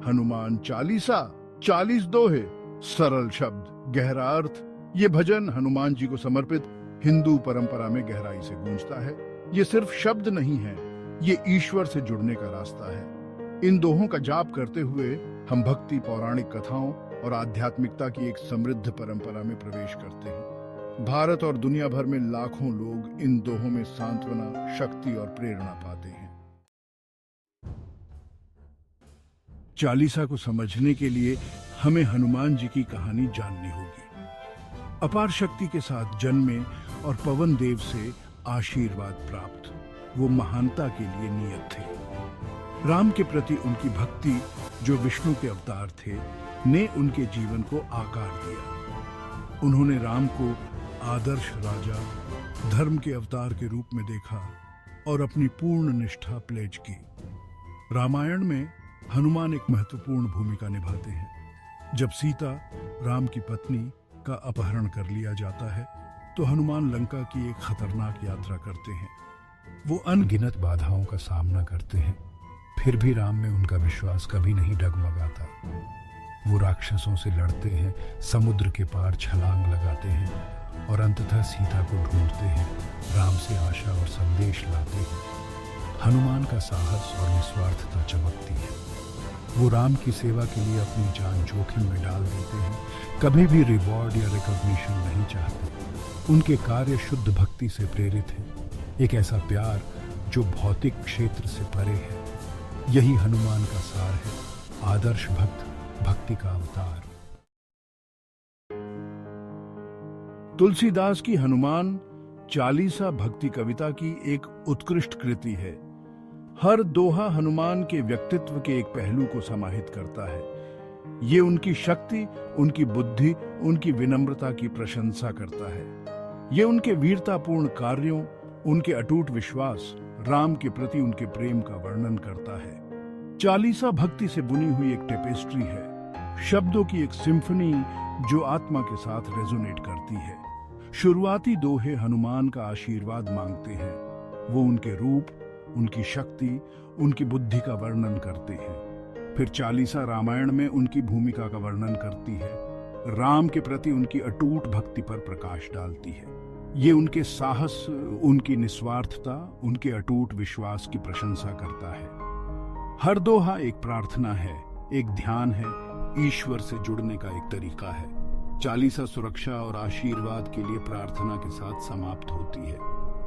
हनुमान चालीसा, 40 दोहे, सरल शब्द, गहरा अर्थ। ये भजन हनुमान जी को समर्पित हिंदू परंपरा में गहराई से गूंजता है। ये सिर्फ शब्द नहीं है, ये ईश्वर से जुड़ने का रास्ता है। इन दोहों का जाप करते हुए हम भक्ति, पौराणिक कथाओं और आध्यात्मिकता की एक समृद्ध परंपरा में प्रवेश करते हैं। भारत और दुनिया भर में लाखों लोग इन दोहों में सांत्वना, शक्ति और प्रेरणा पाते हैं। चालीसा को समझने के लिए हमें हनुमान जी की कहानी जाननी होगी। अपार शक्ति के साथ जन्मे और पवन देव से आशीर्वाद प्राप्त, वो महानता के लिए नियत थे। राम के प्रति उनकी भक्ति, जो विष्णु के अवतार थे, ने उनके जीवन को आकार दिया। उन्होंने राम को आदर्श राजा, धर्म के अवतार के रूप में देखा और अपनी पूर्ण निष्ठा प्लेज की। रामायण में हनुमान एक महत्वपूर्ण भूमिका निभाते हैं। जब सीता, राम की पत्नी, का अपहरण कर लिया जाता है तो हनुमान लंका की एक खतरनाक यात्रा करते हैं। वो अनगिनत बाधाओं का सामना करते हैं, फिर भी राम में उनका विश्वास कभी नहीं डगमगाता। वो राक्षसों से लड़ते हैं, समुद्र के पार छलांग लगाते हैं और अंततः सीता को ढूंढते हैं, राम से आशा और संदेश लाते हैं। हनुमान का साहस और निस्वार्थता चमकती है। वो राम की सेवा के लिए अपनी जान जोखिम में डाल देते हैं, कभी भी रिवॉर्ड या रिकॉग्निशन नहीं चाहते। उनके कार्य शुद्ध भक्ति से प्रेरित है, एक ऐसा प्यार जो भौतिक क्षेत्र से परे है। यही हनुमान का सार है, आदर्श भक्त, भक्ति का अवतार। तुलसीदास की हनुमान चालीसा भक्ति कविता की एक उत्कृष्ट कृति है। हर दोहा हनुमान के व्यक्तित्व के एक पहलू को समाहित करता है। ये उनकी शक्ति, उनकी बुद्धि, उनकी विनम्रता की प्रशंसा करता है। ये उनके वीरतापूर्ण कार्यों, उनके अटूट विश्वास, राम के प्रति उनके प्रेम का वर्णन करता है। चालीसा भक्ति से बुनी हुई एक टेपेस्ट्री है, शब्दों की एक सिम्फनी जो आत्मा के साथ रेजोनेट करती है। शुरुआती दोहे हनुमान का आशीर्वाद मांगते हैं। वो उनके रूप, उनकी शक्ति, उनकी बुद्धि का वर्णन करते हैं। फिर चालीसा रामायण में उनकी भूमिका का वर्णन करती है, राम के प्रति उनकी अटूट भक्ति पर प्रकाश डालती है। ये उनके साहस, उनकी निस्वार्थता, उनके अटूट विश्वास की प्रशंसा करता है। हर दोहा एक प्रार्थना है, एक ध्यान है, ईश्वर से जुड़ने का एक तरीका है। चालीसा सुरक्षा और आशीर्वाद के लिए प्रार्थना के साथ समाप्त होती है।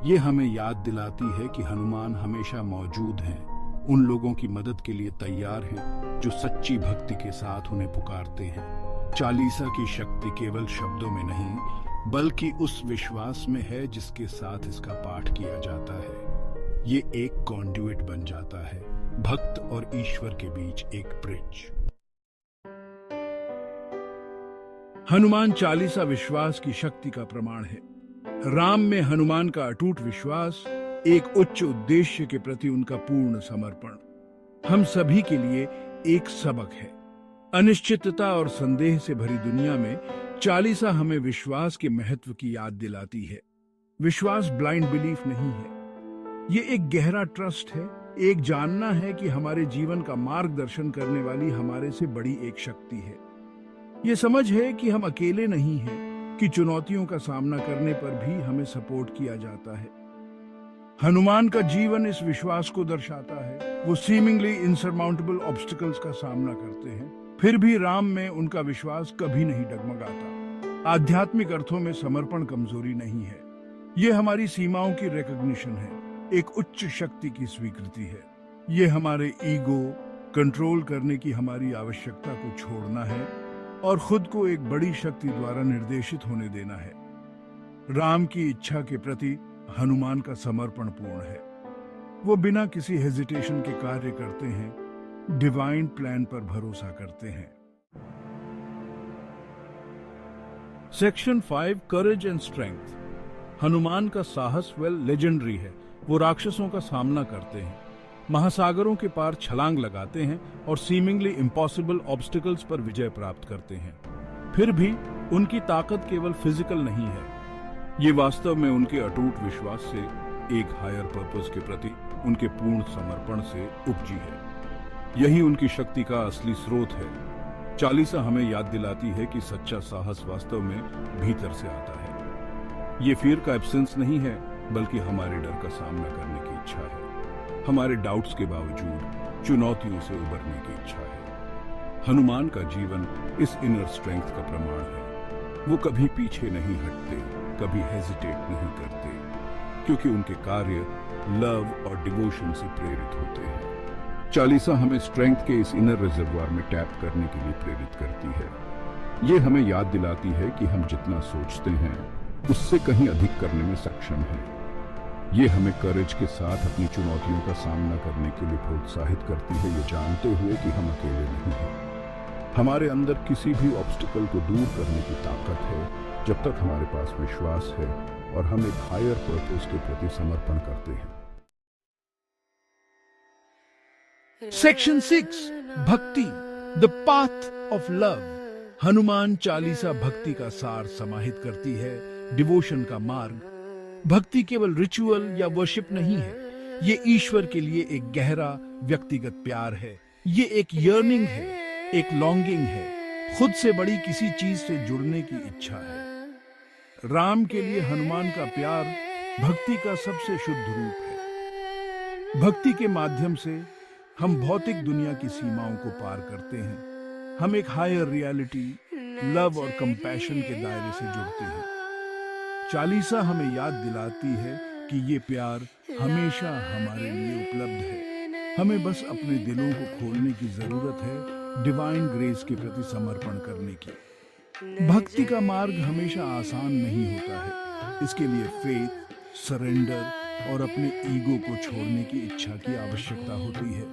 ये हमें याद दिलाती है कि हनुमान हमेशा मौजूद हैं, उन लोगों की मदद के लिए तैयार हैं जो सच्ची भक्ति के साथ उन्हें पुकारते हैं। चालीसा की शक्ति केवल शब्दों में नहीं, बल्कि उस विश्वास में है जिसके साथ इसका पाठ किया जाता है। ये एक कॉन्ड्यूइट बन जाता है, भक्त और ईश्वर के बीच एक ब्रिज। हनुमान चालीसा विश्वास की शक्ति का प्रमाण है। राम में हनुमान का अटूट विश्वास, एक उच्च उद्देश्य के प्रति उनका पूर्ण समर्पण, हम सभी के लिए एक सबक है। अनिश्चितता और संदेह से भरी दुनिया में चालीसा हमें विश्वास के महत्व की याद दिलाती है। विश्वास ब्लाइंड बिलीफ नहीं है, ये एक गहरा ट्रस्ट है, एक जानना है कि हमारे जीवन का मार्गदर्शन करने वाली हमारे से बड़ी एक शक्ति है। ये समझ है कि हम अकेले नहीं हैं, कि चुनौतियों का सामना करने पर भी हमें सपोर्ट किया जाता है। हनुमान का जीवन इस विश्वास को दर्शाता है। वो सीमिंगली इनसरमाउंटेबल ऑब्स्टिकल्स का सामना करते हैं, फिर भी राम में उनका विश्वास कभी नहीं डगमगाता। आध्यात्मिक अर्थों में समर्पण कमजोरी नहीं है, ये हमारी सीमाओं की रिकॉग्निशन है, एक उच्च शक्ति की स्वीकृति है। ये हमारे ईगो, कंट्रोल करने की हमारी आवश्यकता को छोड़ना है और खुद को एक बड़ी शक्ति द्वारा निर्देशित होने देना है। राम की इच्छा के प्रति हनुमान का समर्पण पूर्ण है। वो बिना किसी हेजिटेशन के कार्य करते हैं, डिवाइन प्लान पर भरोसा करते हैं। Section 5, courage and strength. Hanuman का साहस लेजेंडरी है। वो राक्षसों का सामना करते हैं, महासागरों के पार छलांग लगाते हैं और सीमिंगली इम्पॉसिबल ऑब्स्टिकल्स पर विजय प्राप्त करते हैं। फिर भी उनकी ताकत केवल फिजिकल नहीं है, ये वास्तव में उनके अटूट विश्वास से, एक हायर पर्पस के प्रति उनके पूर्ण समर्पण से उपजी है। यही उनकी शक्ति का असली स्रोत है। चालीसा हमें याद दिलाती है कि सच्चा साहस वास्तव में भीतर से आता है। ये फियर का एब्सेंस नहीं है, बल्कि हमारे डर का सामना करने की इच्छा है, हमारे डाउट्स के बावजूद चुनौतियों से उबरने की इच्छा है। हनुमान का जीवन इस इनर स्ट्रेंथ का प्रमाण है। वो कभी पीछे नहीं हटते, कभी हेजिटेट नहीं करते, क्योंकि उनके कार्य लव और डिवोशन से प्रेरित होते हैं। चालीसा हमें स्ट्रेंथ के इस इनर रिजर्वॉयर में टैप करने के लिए प्रेरित करती है। ये हमें याद दिलाती है कि हम जितना सोचते हैं उससे कहीं अधिक करने में सक्षम हैं। ये हमें करेज के साथ अपनी चुनौतियों का सामना करने के लिए प्रोत्साहित करती है, ये जानते हुए कि हम अकेले नहीं हैं। हमारे अंदर किसी भी ऑब्स्टिकल को दूर करने की ताकत है, जब तक हमारे पास विश्वास है और हम एक हायर पर्पस के प्रति समर्पण करते हैं। सेक्शन 6 भक्ति, the path of love. Hanuman Chalisa भक्ति का सार समाहित करती है, डिवोशन का मार्ग। भक्ति केवल रिचुअल या वर्शिप नहीं है, ये ईश्वर के लिए एक गहरा व्यक्तिगत प्यार है। ये एक यर्निंग है, एक लॉन्गिंग है, खुद से बड़ी किसी चीज से जुड़ने की इच्छा है। राम के लिए हनुमान का प्यार भक्ति का सबसे शुद्ध रूप है। भक्ति के माध्यम से हम भौतिक दुनिया की सीमाओं को पार करते हैं। हम एक हायर रियलिटी, लव और कंपैशन के दायरे से जुड़ते हैं। चालीसा हमें याद दिलाती है कि ये प्यार हमेशा हमारे लिए उपलब्ध है। हमें बस अपने दिलों को खोलने की जरूरत है, डिवाइन ग्रेस के प्रति समर्पण करने की। भक्ति का मार्ग हमेशा आसान नहीं होता है। इसके लिए फेथ, सरेंडर और अपने ईगो को छोड़ने की इच्छा की आवश्यकता होती है,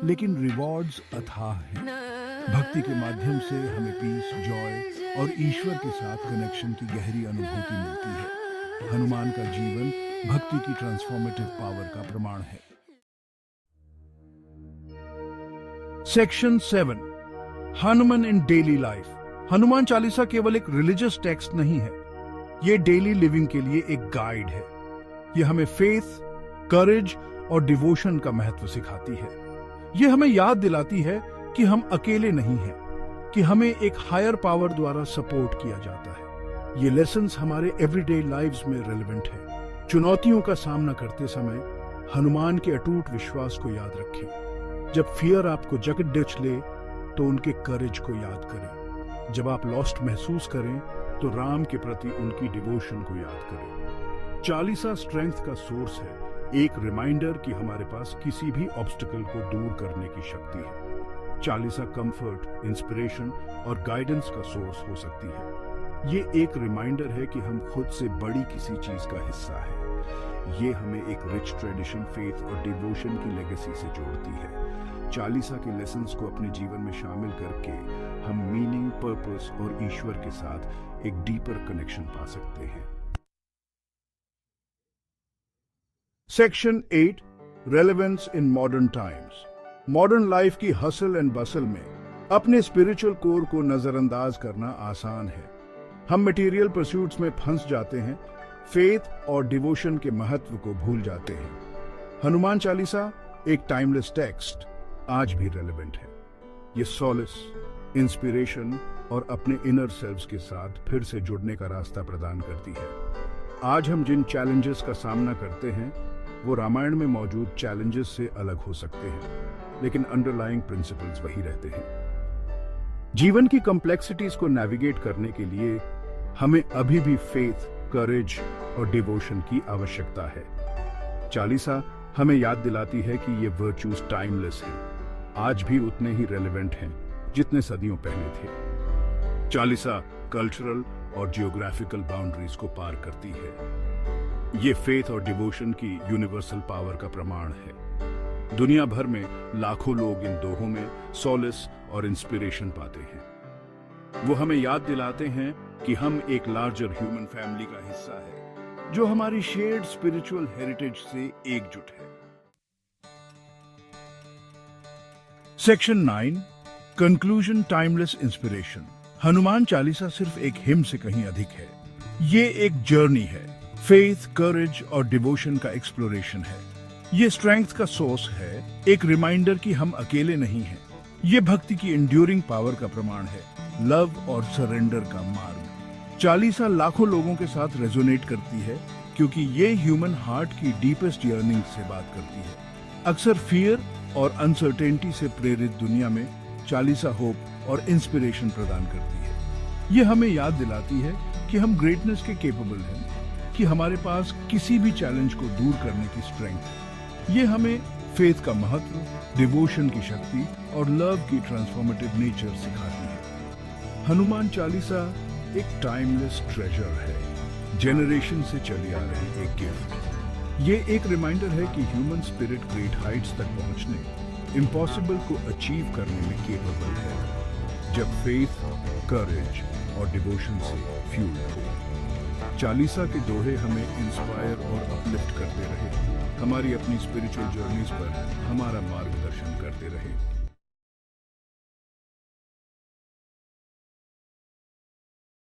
लेकिन रिवॉर्ड्स अथाह हैं। भक्ति के माध्यम से हमें पीस, जॉय और ईश्वर के साथ कनेक्शन की गहरी अनुभूति मिलती है। हनुमान का जीवन भक्ति की ट्रांसफॉर्मेटिव पावर का प्रमाण है। सेक्शन 7 हनुमान इन डेली लाइफ। हनुमान चालीसा केवल एक रिलीजियस टेक्स्ट नहीं है, ये डेली लिविंग के लिए एक गाइड है। ये हमें फेथ, करेज और डिवोशन का महत्व सिखाती है। ये हमें याद दिलाती है कि हम अकेले नहीं हैं, कि हमें एक हायर पावर द्वारा सपोर्ट किया जाता है। ये लेसन्स हमारे एवरीडे लाइव्स में रेलेवेंट है। चुनौतियों का सामना करते समय हनुमान के अटूट विश्वास को याद रखें। जब फियर आपको जकड़ ले तो उनके करेज को याद करें। जब आप लॉस्ट महसूस करें तो राम के प्रति उनकी डिवोशन को याद करें। चालीसा स्ट्रेंथ का सोर्स है, एक रिमाइंडर कि हमारे पास किसी भी ऑब्स्टिकल को दूर करने की शक्ति है। चालीसा कंफर्ट, इंस्पिरेशन और गाइडेंस का सोर्स हो सकती है। ये एक रिमाइंडर है कि हम खुद से बड़ी किसी चीज का हिस्सा है। ये हमें एक रिच ट्रेडिशन, फेथ और डिवोशन की लेगेसी से जोड़ती है। चालीसा के लेसन्स को अपने जीवन में शामिल करके हम मीनिंग, पर्पस और ईश्वर के साथ एक डीपर कनेक्शन पा सकते हैं। Section 8 relevance in modern times. Modern life की हसल एंड बसल में अपने स्पिरिचुअल कोर को नजरअंदाज करना आसान है। हम मटेरियल परस्यूट्स में फंस जाते हैं, फेथ और डिवोशन के महत्व को भूल जाते हैं। हनुमान चालीसा एक टाइमलेस टेक्स्ट आज भी रेलेवेंट है। ये सॉलिस, इंस्पिरेशन और अपने इनर सेल्व्स के साथ फिर से जुड़ने का रास्ता प्रदान करती है। आज हम जिन चैलेंजेस का सामना करते हैं वो रामायण में मौजूद चैलेंजेस से अलग हो सकते हैं, लेकिन अंडरलाइंग प्रिंसिपल्स वही रहते हैं। जीवन की कॉम्प्लेक्सिटीज को नेविगेट करने के लिए हमें अभी भी फेथ, करेज और डिवोशन की आवश्यकता है। चालीसा हमें याद दिलाती है कि ये वर्च्यूज टाइमलेस हैं, आज भी उतने ही रेलेवेंट हैं जितने सदियों पहले थे। चालीसा कल्चरल और जियोग्राफिकल बाउंड्रीज को पार करती है। ये फेथ और डिवोशन की यूनिवर्सल पावर का प्रमाण है। दुनिया भर में लाखों लोग इन दोहों में सॉलिस और इंस्पिरेशन पाते हैं। वो हमें याद दिलाते हैं कि हम एक लार्जर ह्यूमन फैमिली का हिस्सा है, जो हमारी शेयर्ड स्पिरिचुअल हेरिटेज से एकजुट है। Section 9 conclusion, timeless inspiration. Hanuman Chalisa सिर्फ एक हिम से कहीं अधिक है। ये एक जर्नी है, फेथ, करेज और डिवोशन का एक्सप्लोरेशन है। ये स्ट्रेंथ का सोर्स है, एक रिमाइंडर कि हम अकेले नहीं हैं। ये भक्ति की इंड्यूरिंग पावर का प्रमाण है, लव और सरेंडर का मार्ग। चालीसा लाखों लोगों के साथ रेजोनेट करती है क्योंकि ये ह्यूमन हार्ट की डीपेस्ट यर्निंग से बात करती है। अक्सर फियर और अनसर्टेनिटी से प्रेरित दुनिया में चालीसा होप और इंस्पिरेशन प्रदान करती है। ये हमें याद दिलाती है कि हम ग्रेटनेस के केपेबल हैं, कि हमारे पास किसी भी चैलेंज को दूर करने की स्ट्रेंथ है। ये हमें फेथ का महत्व, डिवोशन की शक्ति और लव की ट्रांसफॉर्मेटिव नेचर सिखाती है। हनुमान चालीसा एक टाइमलेस ट्रेजर है, जेनरेशन से चली आ रही एक गिफ्ट। ये एक रिमाइंडर है कि ह्यूमन स्पिरिट ग्रेट हाइट्स तक पहुंचने, इम्पॉसिबल को अचीव करने में केपेबल है, जब फेथ, करेज और डिवोशन से फ्यूल्ड हो। चालीसा के दोहे हमें इंस्पायर और अपलिफ्ट करते रहे, हमारी अपनी स्पिरिचुअल जर्नीज पर हमारा मार्गदर्शन करते रहे।